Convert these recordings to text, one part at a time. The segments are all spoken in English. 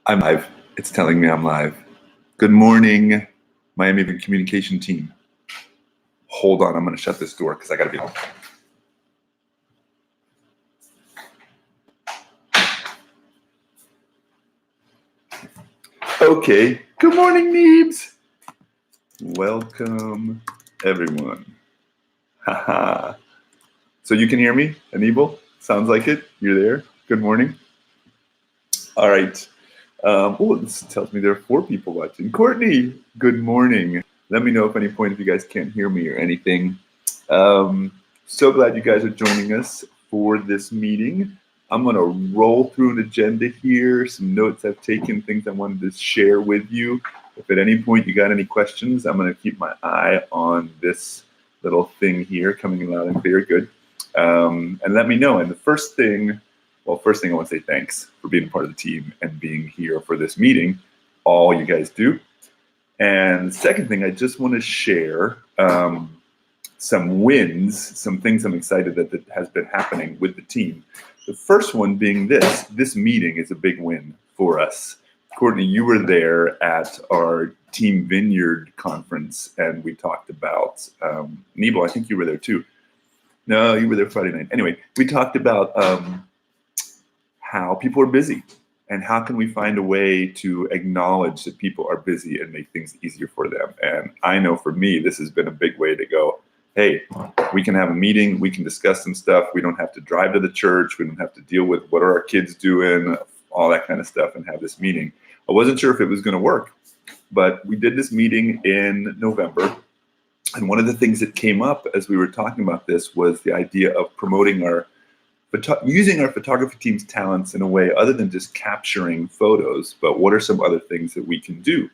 I'm live. It's telling me I'm live. Good morning, Miami Communication team. Hold on, I'm going to shut this door because I got to be home. Okay, good morning, Neebs. Welcome, everyone. Haha. So you can hear me, Anibal? Sounds like it. You're there. Good morning. All right. This tells me there are 4 people watching. Courtney, good morning. Let me know if any point if you guys can't hear me or anything. So glad you guys are joining us for this meeting. I'm going to roll through an agenda here, some notes I've taken, things I wanted to share with you. If at any point you got any questions, I'm going to keep my eye on this little thing here coming in loud and clear. Good. And let me know. And the first thing I want to say thanks for being part of the team and being here for this meeting. All you guys do. And the second thing, I just want to share some wins, some things I'm excited that has been happening with the team. The first one being this meeting is a big win for us. Courtney, you were there at our Team Vineyard conference, and we talked about, Nebo, I think you were there too. No, you were there Friday night. Anyway, we talked about how people are busy and how can we find a way to acknowledge that people are busy and make things easier for them. And I know for me, this has been a big way to go, hey, we can have a meeting, we can discuss some stuff, we don't have to drive to the church, we don't have to deal with what are our kids doing, all that kind of stuff, and have this meeting. I wasn't sure if it was going to work, but we did this meeting in November. And one of the things that came up as we were talking about this was the idea of promoting using our photography team's talents in a way other than just capturing photos, but what are some other things that we can do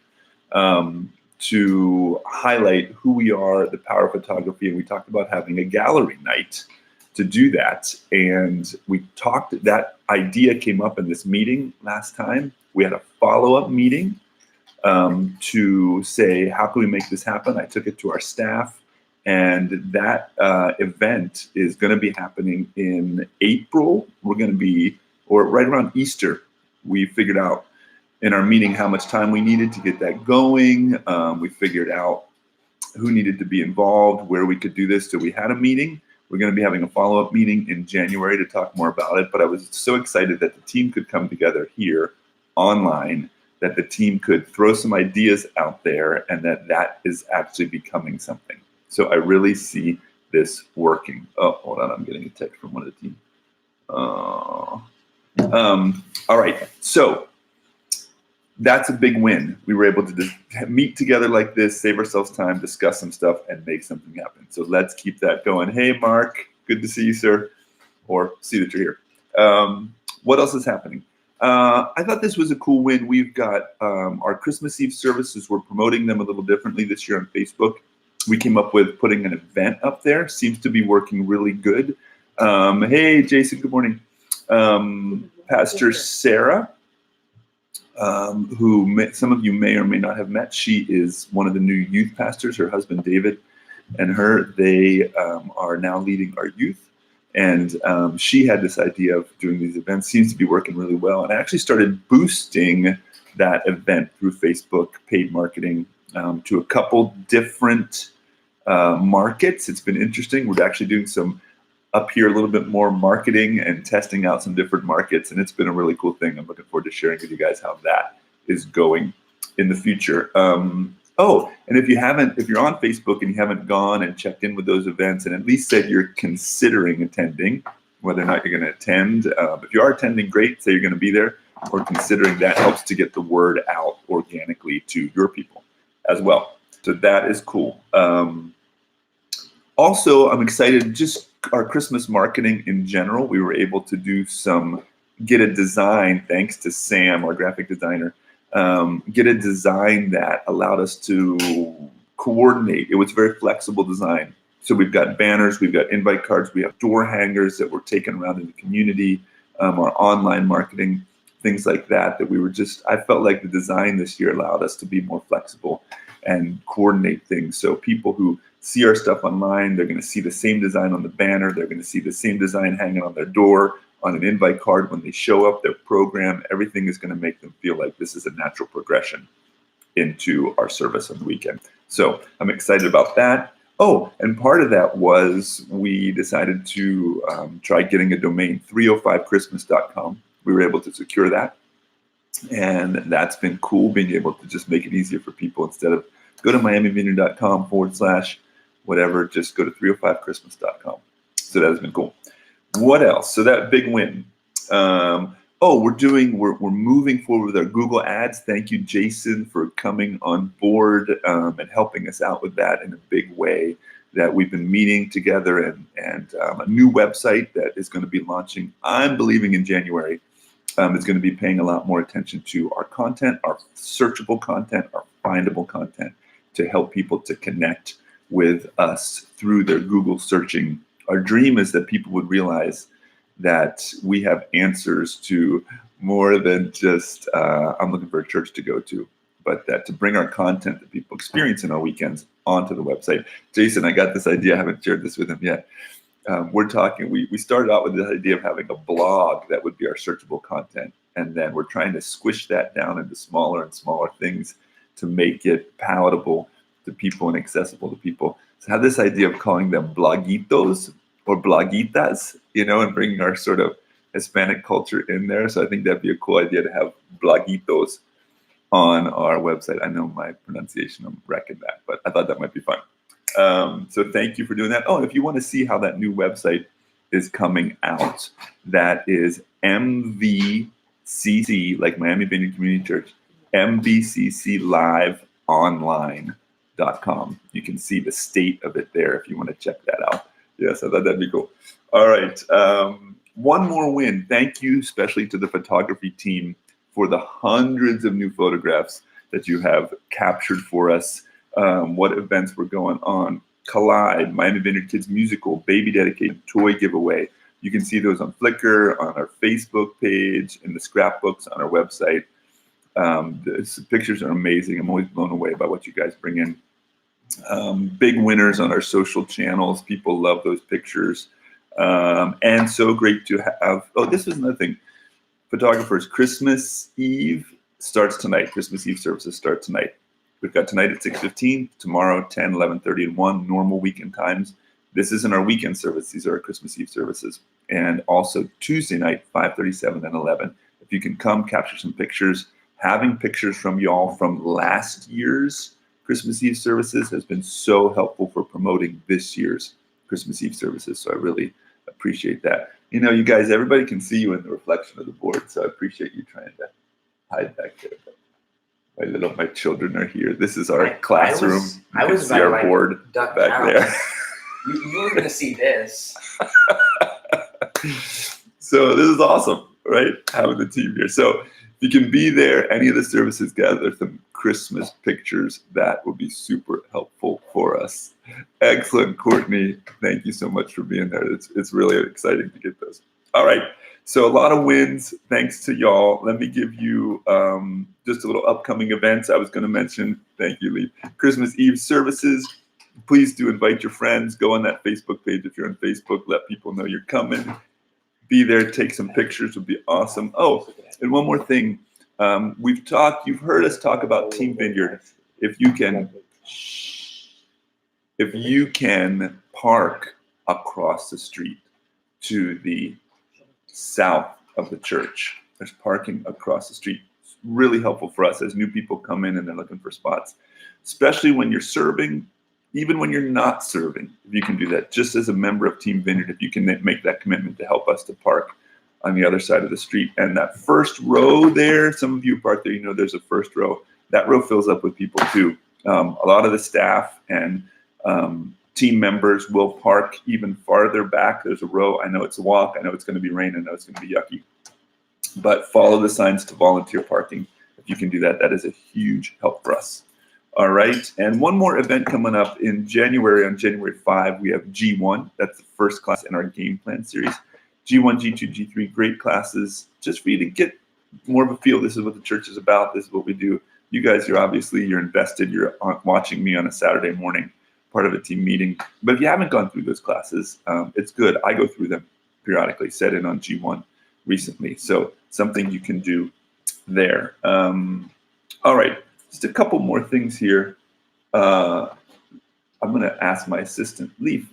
to highlight who we are, the power of photography. And we talked about having a gallery night to do that. And that idea came up in this meeting last time. We had a follow-up meeting to say, how can we make this happen? I took it to our staff. And that event is going to be happening in April. We're going to be, or right around Easter, we figured out in our meeting how much time we needed to get that going. We figured out who needed to be involved, where we could do this. So we had a meeting. We're going to be having a follow-up meeting in January to talk more about it. But I was so excited that the team could come together here online, that the team could throw some ideas out there, and that is actually becoming something. So I really see this working. Oh, hold on, I'm getting a text from one of the team. All right, so that's a big win. We were able to just meet together like this, save ourselves time, discuss some stuff, and make something happen. So let's keep that going. Hey, Mark, good to see you, sir, or see that you're here. What else is happening? I thought this was a cool win. We've got our Christmas Eve services. We're promoting them a little differently this year on Facebook. We came up with putting an event up there. Seems to be working really good. Hey, Jason, good morning. Pastor Sarah, who some of you may or may not have met. She is one of the new youth pastors. Her husband, David, and they are now leading our youth. And she had this idea of doing these events. Seems to be working really well. And I actually started boosting that event through Facebook paid marketing to a couple different markets. It's been interesting. We're actually doing some up here, a little bit more marketing and testing out some different markets. And it's been a really cool thing. I'm looking forward to sharing with you guys how that is going in the future. Oh, and if you're on Facebook and you haven't gone and checked in with those events and at least said you're considering attending, whether or not you're going to attend, if you are attending, great, say you're going to be there, or considering, that helps to get the word out organically to your people as well. So that is cool. Also, I'm excited, just our Christmas marketing in general, we were able to get a design, thanks to Sam, our graphic designer, get a design that allowed us to coordinate. It was a very flexible design. So we've got banners, we've got invite cards, we have door hangers that were taken around in the community, our online marketing, things like that, I felt like the design this year allowed us to be more flexible and coordinate things. So people who see our stuff online, they're going to see the same design on the banner, they're going to see the same design hanging on their door, on an invite card when they show up, their program, everything is going to make them feel like this is a natural progression into our service on the weekend. So I'm excited about that. Oh, and part of that was we decided to try getting a domain, 305christmas.com. We were able to secure that. And that's been cool, being able to just make it easier for people. Instead of go to miamivineyard.com/whatever, just go to 305christmas.com. So that has been cool. What else? So that big win. We're moving forward with our Google Ads. Thank you, Jason, for coming on board and helping us out with that in a big way. That we've been meeting together, and a new website that is going to be launching, I'm believing, in January. It's going to be paying a lot more attention to our content, our searchable content, our findable content, to help people to connect with us through their Google searching. Our dream is that people would realize that we have answers to more than just, I'm looking for a church to go to, but that to bring our content that people experience in our weekends onto the website. Jason, I got this idea. I haven't shared this with him yet. We started out with this idea of having a blog that would be our searchable content. And then we're trying to squish that down into smaller and smaller things to make it palatable to people and accessible to people. So I have this idea of calling them blogitos or blogitas, and bringing our sort of Hispanic culture in there. So I think that'd be a cool idea to have blogitos on our website. I know my pronunciation, I'm wrecking that, but I thought that might be fun. So thank you for doing that. Oh, and if you want to see how that new website is coming out, that is MVCC, like Miami Vineyard Community Church, MVCCliveonline.com. You can see the state of it there if you want to check that out. Yes, I thought that'd be cool. All right. One more win. Thank you especially to the photography team for the hundreds of new photographs that you have captured for us. What events were going on. Collide, Miami Vineyard Kids Musical, baby dedication, toy giveaway. You can see those on Flickr, on our Facebook page, in the scrapbooks on our website. The pictures are amazing. I'm always blown away by what you guys bring in. Big winners on our social channels. People love those pictures. And so great to have, this was another thing. Photographers, Christmas Eve starts tonight. Christmas Eve services start tonight. We've got tonight at 6:15, tomorrow 10, 11:30, and 1, normal weekend times. This isn't our weekend service. These are our Christmas Eve services. And also Tuesday night, 5:30, 7, and 11. If you can come, capture some pictures. Having pictures from y'all from last year's Christmas Eve services has been so helpful for promoting this year's Christmas Eve services. So I really appreciate that. You guys, everybody can see you in the reflection of the board. So I appreciate you trying to hide back there. My children are here. This is our classroom. I was see our board back there. You were going to see this. So this is awesome, right? Having the team here. So if you can be there, any of the services, gather some Christmas pictures. That would be super helpful for us. Excellent, Courtney. Thank you so much for being there. It's really exciting to get those. All right. So a lot of wins, thanks to y'all. Let me give you just a little upcoming events I was going to mention. Thank you, Lee. Christmas Eve services. Please do invite your friends. Go on that Facebook page if you're on Facebook. Let people know you're coming. Be there. Take some pictures. Would be awesome. Oh, and one more thing. You've heard us talk about Team Vineyard. If you can park across the street to the south of the church. There's parking across the street. It's really helpful for us as new people come in and they're looking for spots, especially when you're serving, even when you're not serving. If you can do that, just as a member of Team Vineyard, if you can make that commitment to help us to park on the other side of the street. And that first row there, some of you park there, there's a first row. That row fills up with people too. A lot of the staff and team members will park even farther back. There's a row. I know it's a walk. I know it's going to be rain. I know it's going to be yucky. But follow the signs to volunteer parking. If you can do that, that is a huge help for us. All right. And one more event coming up in January. On January 5, we have G1. That's the first class in our game plan series. G1, G2, G3, great classes just for you to get more of a feel. This is what the church is about. This is what we do. You guys, you're invested. You're watching me on a Saturday morning, part of a team meeting. But if you haven't gone through those classes, it's good. I go through them periodically, set in on G1. recently. So something you can do there. All right, just a couple more things here. I'm going to ask my assistant, Leaf.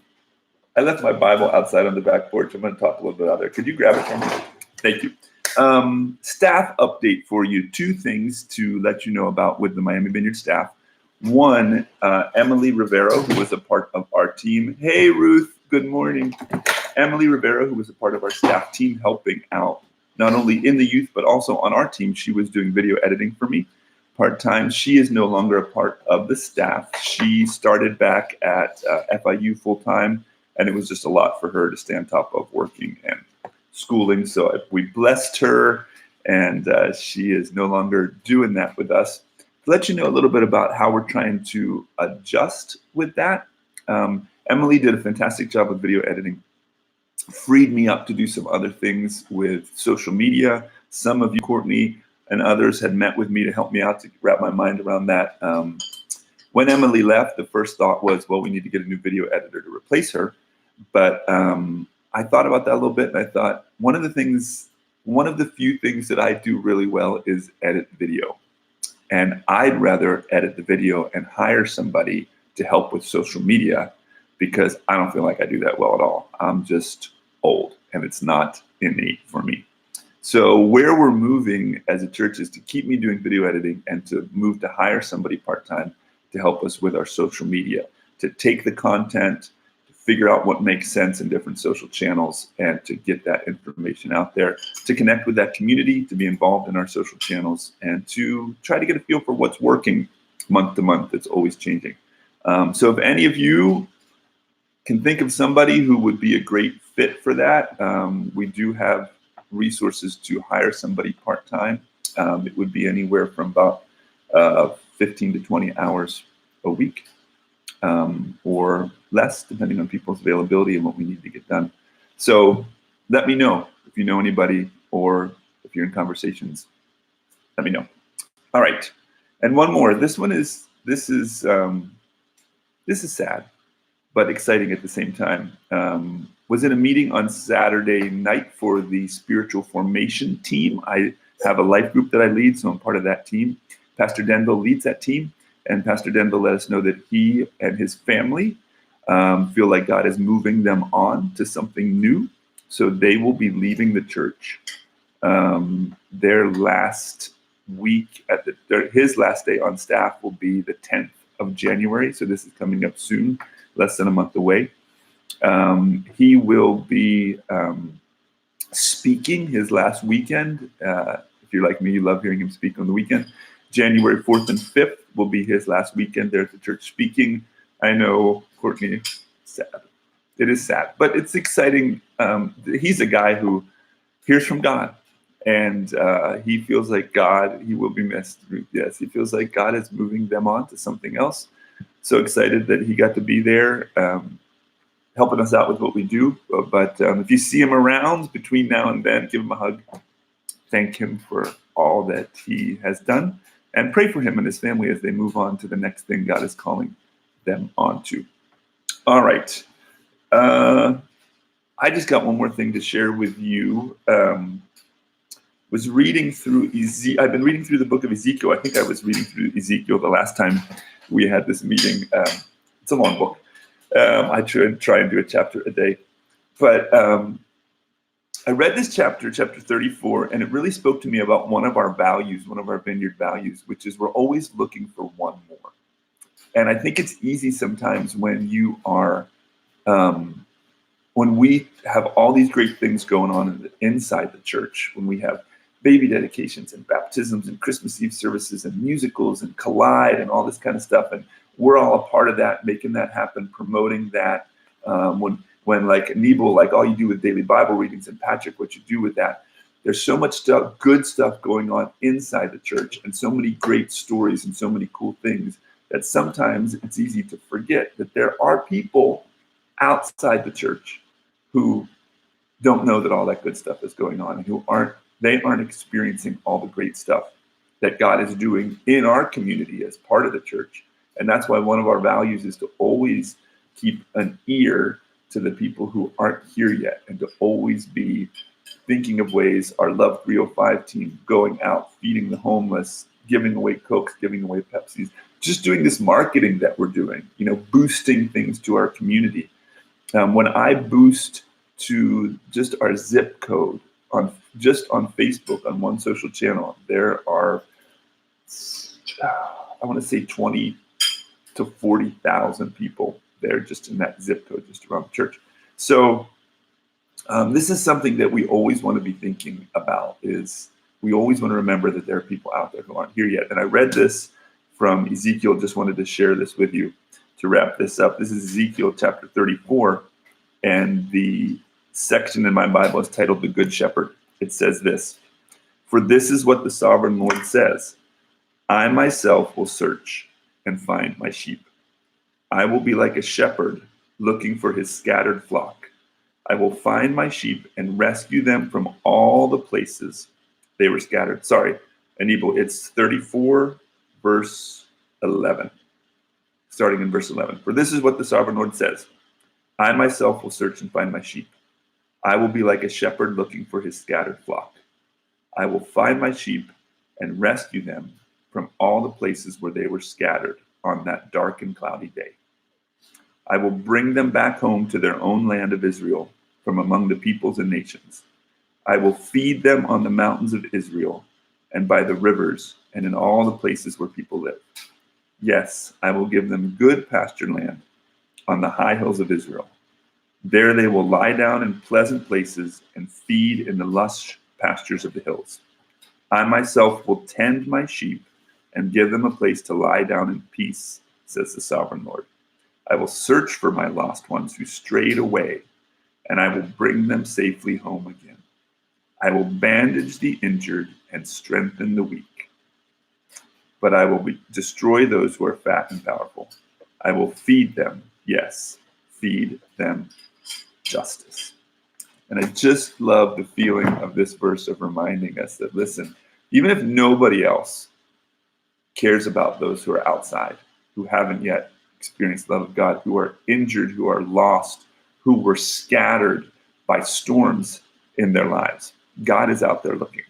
I left my Bible outside on the back porch. I'm going to talk a little bit out there. Could you grab it for me? Thank you. Staff update for you. 2 things to let you know about with the Miami Vineyard staff. One, Emily Rivero, who was a part of our team. Hey, Ruth, good morning. Emily Rivero, who was a part of our staff team, helping out not only in the youth, but also on our team. She was doing video editing for me part-time. She is no longer a part of the staff. She started back at FIU full-time, and it was just a lot for her to stay on top of working and schooling. So we blessed her, and she is no longer doing that with us. To let you know a little bit about how we're trying to adjust with that. Emily did a fantastic job with video editing, freed me up to do some other things with social media. Some of you, Courtney, and others had met with me to help me out to wrap my mind around that. When Emily left, the first thought was, well, we need to get a new video editor to replace her. But I thought about that a little bit, and I thought one of the few things that I do really well is edit video. And I'd rather edit the video and hire somebody to help with social media, because I don't feel like I do that well at all. I'm just old, and it's not innate for me. So where we're moving as a church is to keep me doing video editing and to move to hire somebody part-time to help us with our social media, to take the content, to figure out what makes sense in different social channels, and to get that information out there, to connect with that community, to be involved in our social channels, and to try to get a feel for what's working month to month. It's always changing. So if any of you can think of somebody who would be a great fit for that, we do have resources to hire somebody part-time. It would be anywhere from about 15 to 20 hours a week, or less, depending on people's availability and what we need to get done. So let me know if you know anybody, or if you're in conversations, let me know. All right, and one more. This is sad, but exciting at the same time. Was in a meeting on Saturday night for the spiritual formation team. I have a life group that I lead, so I'm part of that team. Pastor Denville leads that team, and Pastor Denville let us know that he and his family feel like God is moving them on to something new. So they will be leaving the church. Their last week his last day on staff will be the 10th of January. So this is coming up soon, less than a month away. He will be speaking his last weekend. If you're like me, you love hearing him speak on the weekend. January 4th and 5th will be his last weekend there at the church speaking. I know, Courtney, sad. It is sad, but it's exciting. He's a guy who hears from God, and he feels like he will be missed. Yes, he feels like God is moving them on to something else. So excited that he got to be there, helping us out with what we do. But if you see him around between now and then, give him a hug. Thank him for all that he has done, and pray for him and his family as they move on to the next thing God is calling them on to. All right. I just got one more thing to share with you. Was reading through I've been reading through the book of Ezekiel. I think I was reading through Ezekiel the last time we had this meeting. It's a long book. I try and do a chapter a day. But I read this chapter 34, and it really spoke to me about one of our values, one of our Vineyard values, which is we're always looking for one more. And I think it's easy sometimes when you are, when we have all these great things going on inside the church, when we have baby dedications and baptisms and Christmas Eve services and musicals and Collide and all this kind of stuff, and we're all a part of that, making that happen, promoting that. When like Nebo, like all you do with daily Bible readings, and Patrick, what you do with that, there's so much stuff, good stuff going on inside the church, and so many great stories and so many cool things that sometimes it's easy to forget that there are people outside the church who don't know that all that good stuff is going on, and who aren't experiencing all the great stuff that God is doing in our community as part of the church. And that's why one of our values is to always keep an ear to the people who aren't here yet, and to always be thinking of ways, our Love 305 team going out, feeding the homeless, giving away Cokes, giving away Pepsis, just doing this marketing that we're doing, boosting things to our community. When I boost to just our zip code on Facebook, on one social channel, there are, I want to say 20 to 40,000 people there just in that zip code, just around the church. So this is something that we always want to be thinking about, is we always want to remember that there are people out there who aren't here yet. And I read this from Ezekiel, just wanted to share this with you to wrap this up. This is Ezekiel chapter 34, and the section in my Bible is titled The Good Shepherd. It says this: "For this is what the sovereign Lord says, I myself will search and find my sheep. I will be like a shepherd looking for his scattered flock. I will find my sheep and rescue them from all the places they were scattered." Sorry, Anibal, it's 34, verse 11. Starting in verse 11. "For this is what the sovereign Lord says, I myself will search and find my sheep. I will be like a shepherd looking for his scattered flock. I will find my sheep and rescue them from all the places where they were scattered on that dark and cloudy day. I will bring them back home to their own land of Israel from among the peoples and nations. I will feed them on the mountains of Israel and by the rivers and in all the places where people live. Yes, I will give them good pasture land on the high hills of Israel. There they will lie down in pleasant places and feed in the lush pastures of the hills. I myself will tend my sheep and give them a place to lie down in peace, says the sovereign Lord. I will search for my lost ones who strayed away, and I will bring them safely home again. I will bandage the injured and strengthen the weak. But I will destroy those who are fat and powerful. I will feed them, yes, feed them justice." And I just love the feeling of this verse of reminding us that, listen, even if nobody else cares about those who are outside, who haven't yet experienced the love of God, who are injured, who are lost, who were scattered by storms in their lives, God is out there looking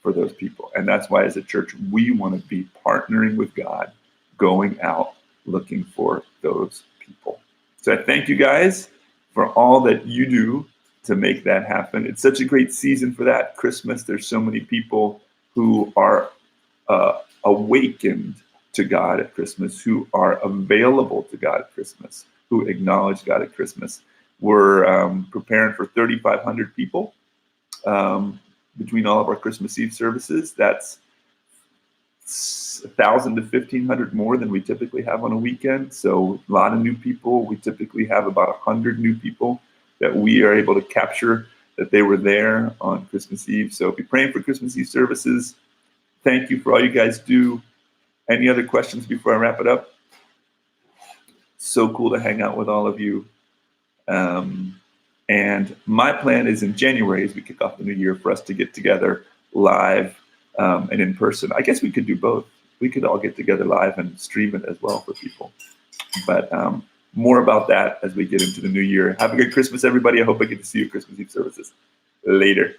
for those people. And that's why as a church, we want to be partnering with God, going out looking for those people. So I thank you guys for all that you do to make that happen. It's such a great season for that. Christmas, there's so many people who are awakened to God at Christmas, who are available to God at Christmas, who acknowledge God at Christmas. We're preparing for 3,500 people between all of our Christmas Eve services. That's 1,000 to 1,500 more than we typically have on a weekend. So a lot of new people. We typically have about 100 new people that we are able to capture that they were there on Christmas Eve. So be praying for Christmas Eve services. Thank you for all you guys do. Any other questions before I wrap it up? So cool to hang out with all of you. And my plan is in January, as we kick off the new year, for us to get together live and in person. I guess we could do both. We could all get together live and stream it as well for people. But more about that as we get into the new year. Have a good Christmas, everybody. I hope I get to see you at Christmas Eve services. Later.